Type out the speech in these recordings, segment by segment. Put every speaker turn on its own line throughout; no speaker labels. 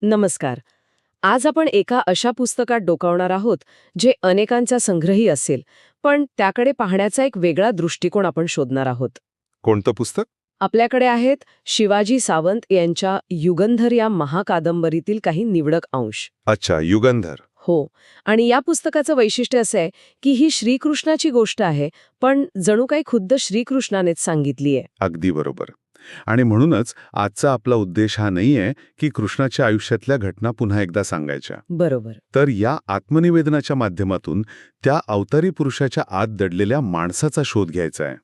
नमस्कार. आज आपण एका अशा पुस्तकात डोकावणार आहोत जे अनेकांचा संग्रही असेल, पण त्याकडे पाहण्याचा एक वेगळा दृष्टिकोन आपण शोधणार आहोत.
कोणतं पुस्तक?
आपल्याकडे आहेत शिवाजी सावंत यांच्या युगंधर या महाकादंबरीतील काही निवडक अंश.
अच्छा, युगंधर.
हो. आणि या पुस्तकाचं वैशिष्ट्य असं आहे की ही श्रीकृष्णाची गोष्ट आहे, पण जणू काही खुद्द श्रीकृष्णानेच सांगितली आहे.
अगदी बरोबर. आणि म्हणूनच आजचा आपला उद्देश हा नाहीये की कृष्णाच्या आयुष्यातल्या घटना पुन्हा एकदा सांगायच्या.
बरोबर.
तर या आत्मनिवेदनाच्या माध्यमातून त्या अवतारी पुरुषाच्या आत दडलेल्या माणसाचा शोध घ्यायचा आहे.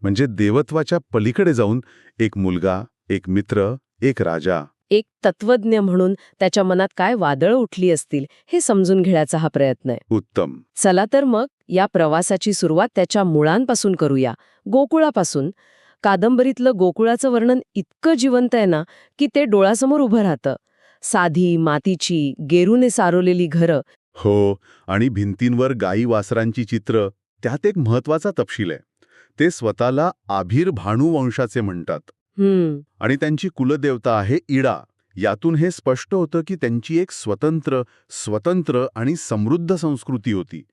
म्हणजे देवत्वाच्या पलीकडे जाऊन एक मुलगा, एक मित्र, एक राजा.
एक तत्वज्ञ म्हणून त्याच्या मनात काय वादळ उठली असतील हे समजून घेण्याचा हा प्रयत्न आहे.
उत्तम.
चला तर मग या प्रवासाची सुरुवात त्याच्या मुळांपासून करूया, गोकुळापासून. कादंबरीतलं गोकुळाचं वर्णन इतकं जिवंत आहे ना की ते डोळ्यासमोर उभं राहतं. साधी, मातीची, गेरूने सारवलेली घरं.
हो, आणि भिंतींवर गाई वासरांची चित्र. त्यात एक महत्वाचा तपशील आहे. ते स्वतःला आभीर भानू वंशाचे म्हणतात. आणि त्यांची कुलदेवता आहे इडा. यातून हे स्पष्ट होतं की त्यांची एक स्वतंत्र आणि समृद्ध संस्कृती होती.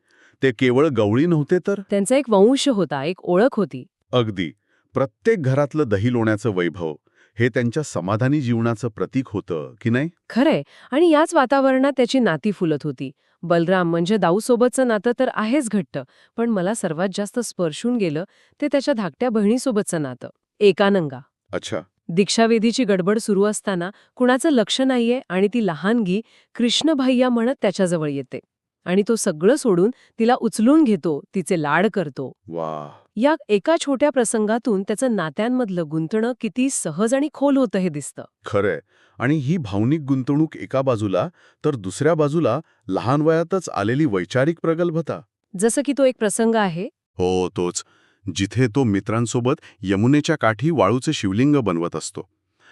ते केवळ गवळी नव्हते, तर
त्यांचा एक वंश होता, एक ओळख होती.
अगदी प्रत्येक घरातलं दही लोण्याचं वैभव हे त्यांच्या समाधानी जीवनाचं प्रतीक होतं की नाही?
खरंय. आणि याच वातावरणात त्याची नाती फुलत होती. बलराम म्हणजे दाऊसोबतचं नातं तर आहेच घट्ट, पण मला सर्वात जास्त स्पर्शून गेलं ते त्याच्या धाकट्या बहिणीसोबतचं नातं, एकानंगा.
अच्छा.
दीक्षावेधीची गडबड सुरू असताना कुणाचं लक्ष नाहीये आणि ती लहानगी कृष्ण भैया म्हणत त्याच्याजवळ येते. आणि तो सगळं सोडून तिला उचलून घेतो, तिचे लाड करतो.
वा.
या एका छोट्या प्रसंगातून त्याचं नात्यांमधलं गुंतणं किती सहज आणि खोल होतं हे दिसतं.
खरंय. आणि ही भावनिक गुंतवणूक एका बाजूला, तर दुसऱ्या बाजूला लहान वयातच आलेली वैचारिक प्रगल्भता.
जसं की तो एक प्रसंग आहे.
हो, तोच. जिथे तो मित्रांसोबत यमुनेच्या काठी वाळूचे शिवलिंग बनवत असतो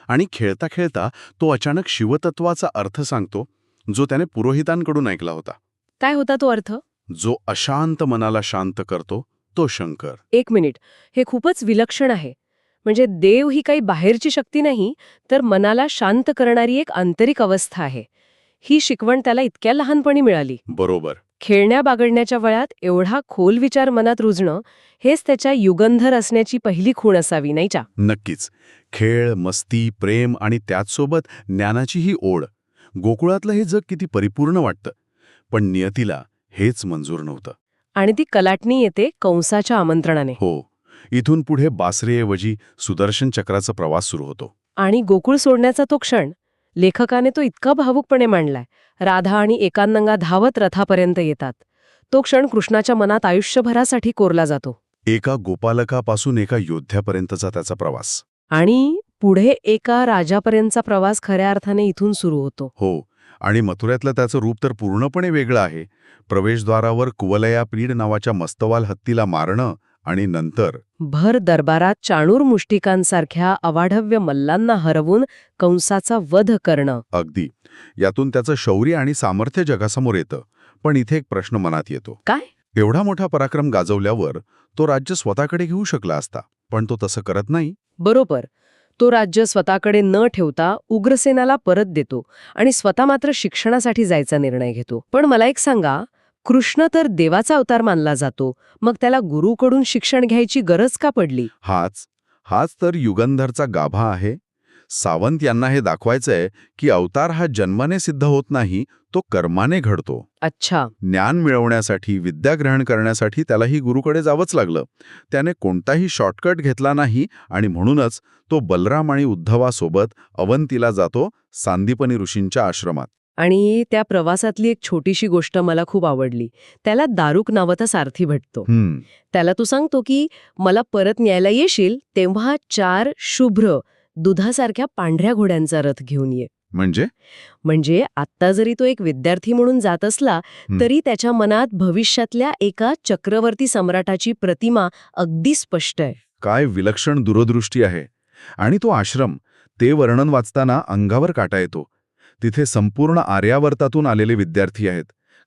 आणि खेळता खेळता तो अचानक शिवतत्वाचा अर्थ सांगतो, जो त्याने पुरोहितांकडून ऐकला होता.
काय होता तो अर्थ?
जो अशांत मनाला शांत करतो तो शंकर.
एक मिनिट, हे खूपच विलक्षण आहे. म्हणजे देव ही काही बाहेरची शक्ती नाही, तर मनाला शांत करणारी एक आंतरिक अवस्था आहे. ही शिकवण त्याला इतक्या लहानपणी मिळाली.
बरोबर.
खेळण्या बागडण्याच्या वयात एवढा खोल विचार मनात रुजणं हेच त्याच्या युगंधर असण्याची पहिली खूण असावी, नाही का?
नक्कीच. खेळ, मस्ती, प्रेम आणि त्याचसोबत ज्ञानाचीही ओढ. गोकुळातलं हे जग किती परिपूर्ण वाटतं, पण नियतीला हेच मंजूर नव्हतं.
आणि ती कलाटणी येते कंसाच्या आमंत्रणाने.
हो. इथून पुढे बासरीऐवजी सुदर्शन चक्राचा प्रवास सुरू होतो.
आणि गोकुळ सोडण्याचा तो क्षण, लेखकाने तो इतका भावुकपणे मांडलाय. राधा आणि एकांनंगा धावत रथापर्यंत येतात. तो क्षण कृष्णाच्या मनात आयुष्यभरासाठी कोरला जातो.
एका गोपालकापासून एका योद्ध्यापर्यंतचा त्याचा प्रवास.
आणि पुढे एका राजापर्यंतचा प्रवास खऱ्या अर्थाने इथून सुरू होतो.
हो. आणि मथुऱ्यातलं त्याचं रूप तर पूर्णपणे वेगळं आहे. प्रवेशद्वारावर कुवलया पीड नावाच्या मस्तवाल हत्तीला मारणं आणि नंतर
भर दरबारात चाणूर मुष्टिकांसारख्या अवाढव्य मल्लांना हरवून कंसाचा वध करणं.
अगदी. यातून त्याचं शौर्य आणि सामर्थ्य जगासमोर येतं. पण इथे एक प्रश्न मनात येतो.
काय?
एवढा मोठा पराक्रम गाजवल्यावर तो राज्य स्वतःकडे घेऊ शकला असता, पण तो तसं करत नाही.
बरोबर. तो राज्य स्वतःकडे न ठेवता उग्रसेनाला परत देतो आणि स्वतः मात्र शिक्षणासाठी जायचा निर्णय घेतो. पण मला एक सांगा, कृष्ण तर देवाचा अवतार मानला जातो, मग त्याला गुरुकडून शिक्षण घ्यायची गरज का पडली?
हाच तर युगंधरचा गाभा आहे. सावंत यांना हे दाखवायचंय की अवतार हा जन्माने सिद्ध होत नाही, तो कर्माने घडतो.
अच्छा.
ज्ञान मिळवण्यासाठी, विद्या ग्रहण करण्यासाठी त्यालाही गुरुकडे जावंच लागलं. त्याने कोणताही शॉर्टकट घेतला नाही आणि म्हणूनच तो बलराम आणि उद्धवासोबत अवंतीला जातो, सांदीपनी ऋषींच्या आश्रमात.
आणि त्या प्रवासातली एक छोटीशी गोष्ट मला खूप आवडली. त्याला दारुक नावाचा सारथी भेटतो. त्याला तो सांगतो की मला परत न्यायला येशील तेव्हा 4 शुभ्र दुधासारख्या पांढऱ्या घोड्यांचा रथ घेऊन ये. म्हणजे आत्ता जरी तो एक विद्यार्थी म्हणून जात असला तरी त्याच्या मनात भविष्यातल्या एका चक्रवर्ती सम्राटाची प्रतिमा अगदी स्पष्ट आहे.
काय विलक्षण दूरदृष्टी आहे. आणि तो आश्रम, ते वर्णन वाचताना अंगावर काटा येतो. तिथे संपूर्ण आर्यावर्तातून आलेले विद्यार्थी आहेत.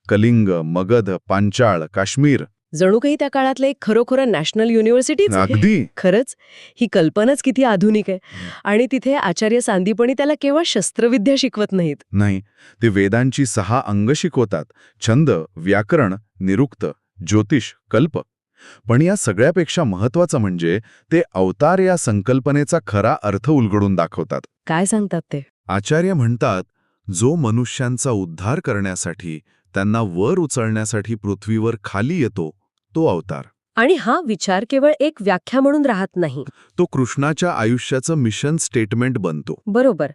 कलिंग, मगध, पांचाळ, काश्मीर.
जणू काही त्या काळातलं एक खरोखर नॅशनल युनिव्हर्सिटीच आहे.
अगदी.
खरंच ही कल्पनाच किती आधुनिक आहे. आणि तिथे आचार्य सांदीपणी त्याला केवळ शस्त्रविद्या शिकवत नाहीत.
नाही, ते वेदांची 6 अंग शिकवतात: छंद, व्याकरण, निरुक्त, ज्योतिष, कल्प. पण या सगळ्यापेक्षा महत्वाचं म्हणजे ते अवतार या संकल्पनेचा खरा अर्थ उलगडून दाखवतात.
काय सांगतात ते?
आचार्य म्हणतात, जो मनुष्यांचा उद्धार करण्यासाठी, त्यांना वर उचलण्यासाठी पृथ्वीवर खाली येतो, तो अवतार.
आणि हा विचार केवळ एक व्याख्या म्हणून राहत नाही.
तो कृष्णाच्या आयुष्याचं मिशन स्टेटमेंट बनतो.
बरोबर.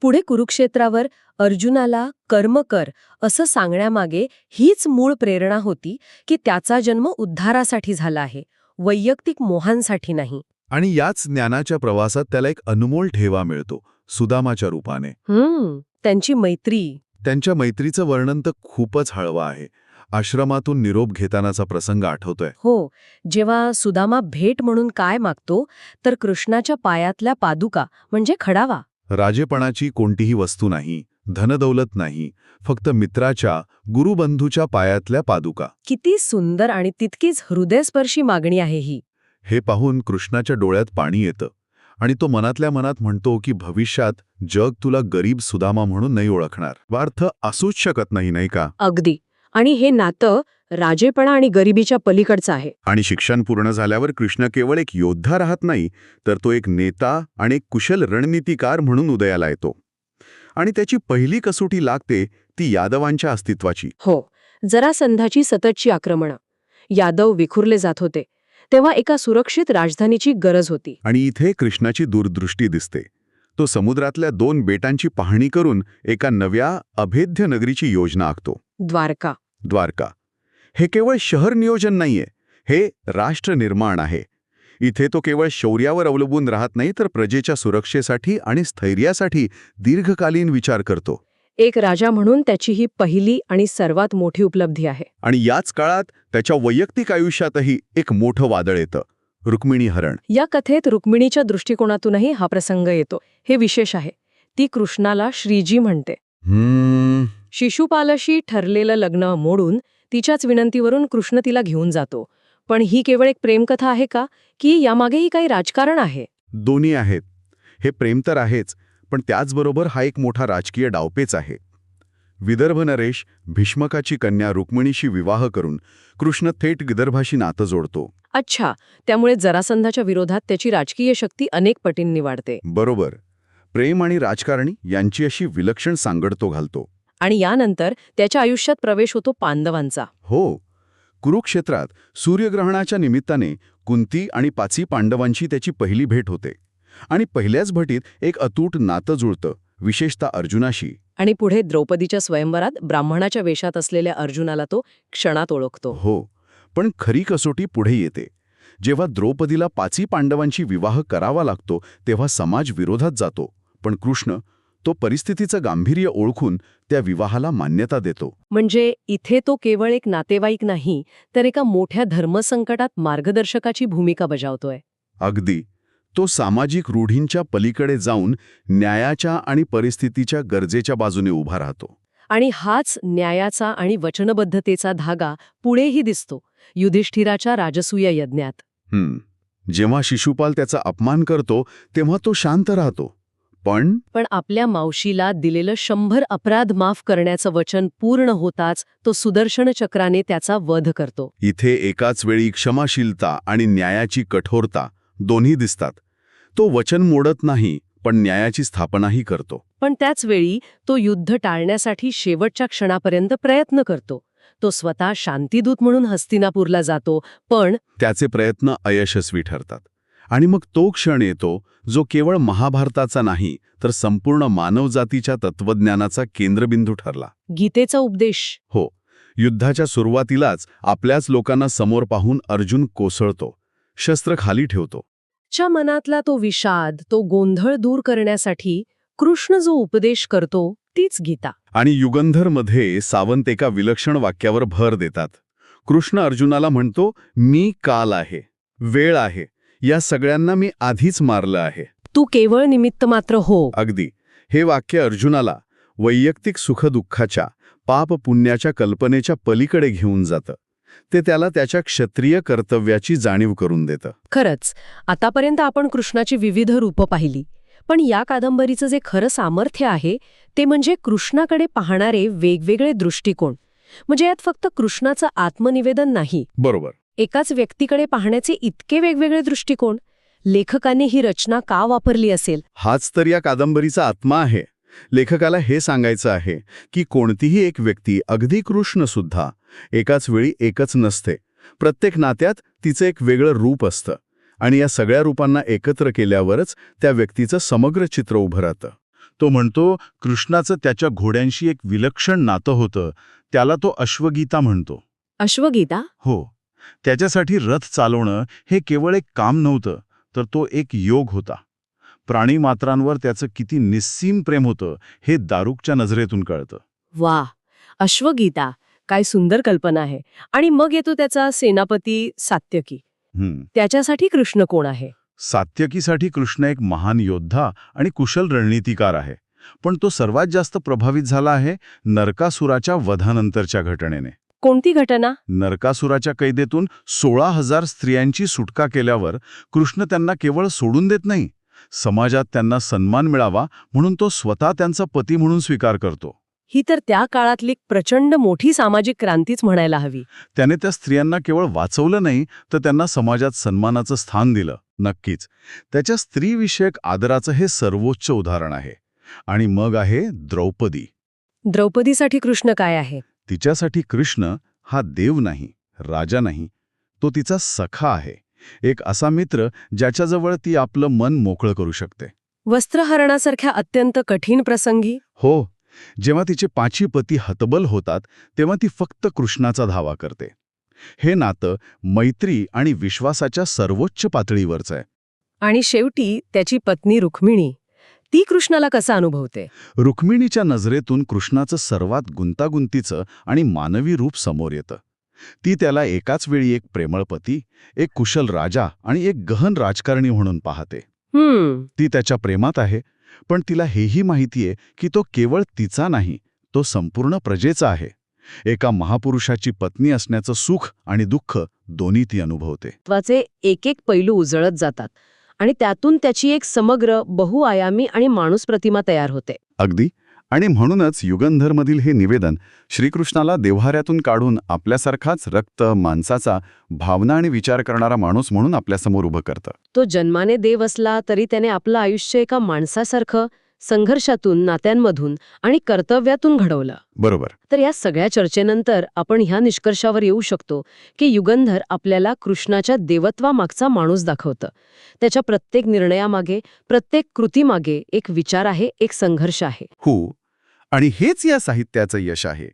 पुढे कुरुक्षेत्रावर अर्जुनाला कर्म कर असं सांगण्यामागे हीच मूळ प्रेरणा होती की त्याचा जन्म उद्धारासाठी झाला आहे, वैयक्तिक मोहांसाठी नाही.
आणि याच ज्ञानाच्या प्रवासात त्याला एक अनमोल ठेवा मिळतो, सुदामाच्या रूपाने.
त्यांची मैत्री.
त्यांच्या मैत्रीचं वर्णन तर खूपच हळवं आहे. आश्रमातून निरोप घेतानाचा प्रसंग आठवतोय.
हो, जेव्हा सुदामा भेट म्हणून काय मागतो तर कृष्णाच्या पायातल्या पादुका म्हणजे खडावा.
राजेपणाची कोणतीही वस्तू नाही, धनदौलत नाही, फक्त मित्राच्या, गुरुबंधूच्या पायातल्या पादुका.
किती सुंदर आणि तितकीच हृदयस्पर्शी मागणी आहे ही.
हे पाहून कृष्णाच्या डोळ्यात पाणी येतं आणि तो मनातल्या मनात म्हणतो की भविष्यात जग तुला गरीब सुदामा म्हणून नाही ओळखणार. अर्थ असूच शकत नाही, नाही का?
अगदी. आणि हे नातं राजेपणा आणि गरिबीच्या पलीकडचं आहे.
आणि शिक्षण पूर्ण झाल्यावर कृष्ण केवळ एक योद्धा राहत नाही, तर तो एक नेता आणि एक कुशल रणनीतिकार म्हणून उदयाला येतो. आणि त्याची पहिली कसोटी लागते ती यादवांच्या अस्तित्वाची.
हो, जरासंधाची सततची आक्रमणं. यादव विखुरले जात होते. तेव्हा एका सुरक्षित राजधानीची गरज होती.
आणि इथे कृष्णाची दूरदृष्टी दिसते. तो समुद्रातल्या 2 बेटांची पाहणी करून एका नव्या अभेद्य नगरीची योजना आखतो.
द्वारका.
द्वारका. हे केवळ शहर नियोजन नाहीये, हे राष्ट्र निर्माण आहे. इथे तो केवळ शौर्यावर अवलंबून राहत नाही, तर प्रजेच्या सुरक्षेसाठी आणि स्थैर्यासाठी दीर्घकालीन विचार करतो.
एक राजा म्हणून त्याची ही पहिली आणि सर्वात मोठी उपलब्धी आहे.
आणि याच काळात त्याच्या वैयक्तिक आयुष्यातही एक मोठं वादळ येतं, रुक्मिणी हरण.
या कथेत रुक्मिणीच्या दृष्टिकोनातूनही हा प्रसंग येतो. हे विशेष आहे. ती कृष्णाला श्रीजी म्हणते. शिशुपालाशी ठरलेलं लग्न मोडून तिच्याच विनंतीवरून कृष्ण तिला घेऊन जातो. पण ही केवळ एक प्रेमकथा आहे का, की यामागेही काही राजकारण आहे?
दोन्ही आहेत. हे प्रेम तर आहेच, पण त्याचबरोबर हा एक मोठा राजकीय डावपेच आहे. विदर्भ नरेश भीष्मकाची कन्या रुक्मिणीशी विवाह करून कृष्ण थेट विदर्भाशी नातं जोडतो.
अच्छा, त्यामुळे जरासंधाच्या विरोधात त्याची राजकीय शक्ती अनेक पटींनी वाढते.
बरोबर. प्रेम आणि राजकारणी यांची अशी विलक्षण सांगड तो घालतो.
आणि यानंतर त्याच्या आयुष्यात प्रवेश होतो पांडवांचा.
हो, कुरुक्षेत्रात सूर्यग्रहणाच्या निमित्ताने कुंती आणि 5 पांडवांची त्याची पहिली भेट होते. आणि पहिल्याच भेटीत एक अतूट नातं जुळतं, विशेषतः अर्जुनाशी.
आणि पुढे द्रौपदीच्या स्वयंवरात ब्राह्मणाच्या वेशात असलेल्या अर्जुनाला तो क्षणात ओळखतो.
हो, पण खरी कसोटी पुढे येते. जेव्हा द्रौपदीला 5 पांडवांशी विवाह करावा लागतो तेव्हा समाज विरोधात जातो, पण कृष्ण तो परिस्थितीचं गांभीर्य ओळखून त्या विवाहाला मान्यता देतो.
म्हणजे इथे तो केवळ एक नातेवाईक नाही, तर एका मोठ्या धर्मसंकटात मार्गदर्शकाची भूमिका बजावतोय.
अगदी. तो सामाजिक रूढींच्या पलीकडे जाऊन न्यायाच्या आणि परिस्थितीच्या गरजेच्या बाजूने उभा राहतो.
आणि हाच न्यायाचा आणि वचनबद्धतेचा धागा पुढेही दिसतो युधिष्ठिराच्या राजसूय यज्ञात.
जेव्हा शिशुपाल त्याचा अपमान करतो तेव्हा तो शांत राहतो. पण
आपल्या मावशीला दिलेलं 100 अपराध माफ करण्याचं वचन पूर्ण होताच तो सुदर्शन चक्राने त्याचा वध करतो.
इथे एकाच वेळी क्षमाशीलता आणि न्यायाची कठोरता दोन्ही दिसतात. तो वचन मोडत नाही, पण न्यायाची स्थापनाही करतो.
पण त्याच वेळी तो युद्ध टाळण्यासाठी शेवटच्या क्षणापर्यंत प्रयत्न करतो. तो स्वतः शांतिदूत म्हणून हस्तिनापूरला जातो, पण
त्याचे प्रयत्न अयशस्वी ठरतात. आणि मग तो क्षण येतो जो केवळ महाभारताचा नाही, तर संपूर्ण मानवजातीच्या तत्वज्ञानाचा केंद्रबिंदू ठरला.
गीतेचा उपदेश.
हो, युद्धाच्या सुरुवातीलाच आपल्याच लोकांना समोर पाहून अर्जुन कोसळतो, शस्त्र खाली ठेवतो.
च्या मनातला तो विषाद, तो गोंधळ दूर करण्यासाठी कृष्ण जो उपदेश करतो तीच गीता.
आणि युगंधरमध्ये सावंत एका विलक्षण वाक्यावर भर देतात. कृष्ण अर्जुनाला म्हणतो, मी काल आहे, वेळ आहे, या सगळ्यांना मी आधीच मारलं आहे.
तू केवळ निमित्त मात्र हो.
अगदी. हे वाक्य अर्जुनाला वैयक्तिक सुखदुःखाच्या, पाप पुण्याच्या कल्पनेच्या पलीकडे घेऊन जातं. ते त्याला त्याच्या क्षत्रिय कर्तव्याची जाणीव करून देतं.
खरंच, आतापर्यंत आपण कृष्णाची विविध रूपं पाहिली, पण या कादंबरीचं जे खरं सामर्थ्य आहे ते म्हणजे कृष्णाकडे पाहणारे वेगवेगळे दृष्टिकोन. म्हणजे यात फक्त कृष्णाचं आत्मनिवेदन नाही,
बरोबर.
एकाच व्यक्तीकडे पाहण्याचे इतके वेगवेगळे दृष्टिकोन. लेखकाने ही रचना का वापरली असेल?
हाच तर या कादंबरीचा आत्मा आहे. लेखकाला हे सांगायचं आहे की कोणतीही एक व्यक्ती, अगदी कृष्ण सुद्धा, एकाच वेळी एकच नसते. प्रत्येक नात्यात तिचं एक वेगळं रूप असतं आणि या सगळ्या रूपांना एकत्र केल्यावरच त्या व्यक्तीचं समग्र चित्र उभं राहतं. तो म्हणतो, कृष्णाचं त्याच्या घोड्यांशी एक विलक्षण नातं होतं, त्याला तो अश्वगीता म्हणतो.
अश्वगीता?
हो, त्याच्यासाठी रथ चालवणं हे केवळ एक काम नव्हतं, तर तो एक योग होता. प्राणीमात्रांवर त्याचं किती निस्सीम प्रेम होतं हे दारुकच्या नजरेतून कळतं.
वा, अश्वगीता, काय सुंदर कल्पना आहे. आणि मग येतो त्याचा सेनापती सात्यकी. त्याच्यासाठी कृष्ण कोण आहे?
सात्यकीसाठी कृष्ण एक महान योद्धा आणि कुशल रणनीतिकार आहे. पण तो सर्वात जास्त प्रभावित झाला आहे नरकासुराच्या वधानंतरच्या घटनेने.
कोणती घटना?
नरकासुराच्या कैदेतून 16,000 स्त्रियांची सुटका केल्यावर कृष्ण त्यांना केवळ सोडून देत नाही, समाजात त्यांना सन्मान मिळावा म्हणून तो स्वतः त्यांचा पती म्हणून स्वीकार करतो.
ही तर त्या काळातली प्रचंड मोठी सामाजिक क्रांतीच म्हणायला हवी.
त्याने त्या स्त्रियांना केवळ वाचवलं नाही, तर त्यांना समाजात सन्मानाचं स्थान दिलं. नक्कीच त्याच्या स्त्रीविषयक आदराचं हे सर्वोच्च उदाहरण आहे. आणि मग आहे द्रौपदी.
द्रौपदीसाठी कृष्ण काय आहे?
तिच्यासाठी कृष्ण हा देव नाही, राजा नाही, तो तिचा सखा आहे. एक असा मित्र ज्याच्याजवळ ती आपलं मन मोकळं करू शकते.
वस्त्रहरणासारख्या अत्यंत कठीण प्रसंगी?
हो, जेव्हा तिचे 5 पती हतबल होतात तेव्हा ती फक्त कृष्णाचा धावा करते. हे नातं मैत्री आणि विश्वासाच्या सर्वोच्च पातळीवरचं आहे.
आणि शेवटी त्याची पत्नी रुक्मिणी, ती कृष्णाला कसा अनुभवते?
रुक्मिणीच्या नजरेतून कृष्णाचं सर्वात गुंतागुंतीचं आणि मानवी रूप समोर येतं. ती त्याला एकाच वेळी एक प्रेमळ पती, एक कुशल राजा आणि एक गहन राजकारणी म्हणून पाहते. ती त्याच्या प्रेमात आहे, पण तिला हेही माहितीये की तो केवळ तिचा नाही, तो संपूर्ण प्रजेचा आहे. एका महापुरुषाची पत्नी असण्याचं सुख आणि दुःख दोन्ही ती अनुभवते.
तत्वाचे एक एक पैलू उजळत जातात आणि त्यातून त्याची एक समग्र, बहुआयामी आणि माणूस प्रतिमा तयार होते.
अगदी. आणि म्हणूनच युगंधरमधील हे निवेदन श्रीकृष्णाला देव्हाऱ्यातून काढून आपल्यासारखाच रक्त, माणसाचा, भावना आणि विचार करणारा माणूस म्हणून आपल्यासमोर उभं करतं.
तो जन्माने देव असला तरी त्याने आपलं आयुष्य एका माणसासारखं संघर्षातून, नात्यांमधून आणि कर्तव्यातून घडवलं.
बरोबर.
तर या सगळ्या चर्चेनंतर आपण ह्या निष्कर्षावर येऊ शकतो की युगंधर आपल्याला कृष्णाच्या देवत्वामागचा माणूस दाखवतं. त्याच्या प्रत्येक निर्णयामागे, प्रत्येक कृतीमागे एक विचार आहे, एक संघर्ष आहे.
हो, आणि हेच या साहित्याचं यश आहे.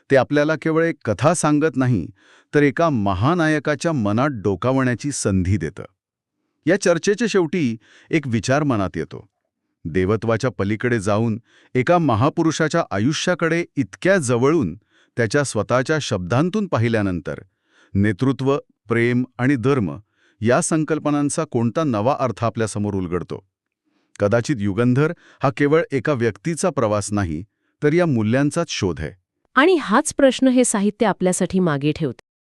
ते आपल्याला केवळ एक कथा सांगत नाही, तर एका महानायकाच्या मनात डोकावण्याची संधी देतं. या चर्चेच्या शेवटी एक विचार मनात येतो. देवत्वाच्या पलीकडे जाऊन एका महापुरुषाच्या आयुष्याकडे इतक्या जवळून त्याच्या स्वतःच्या शब्दांतून पाहिल्यानंतर नेतृत्व, प्रेम आणि धर्म या संकल्पनांचा कोणता नवा अर्थ आपल्यासमोर उलगडतो. कदाचित युगंधर हा केवळ एका व्यक्तीचा प्रवास नाही, तर या मूल्यांचाच शोध आहे.
आणि हाच प्रश्न हे साहित्य आपल्यासाठी मागे ठेवतं.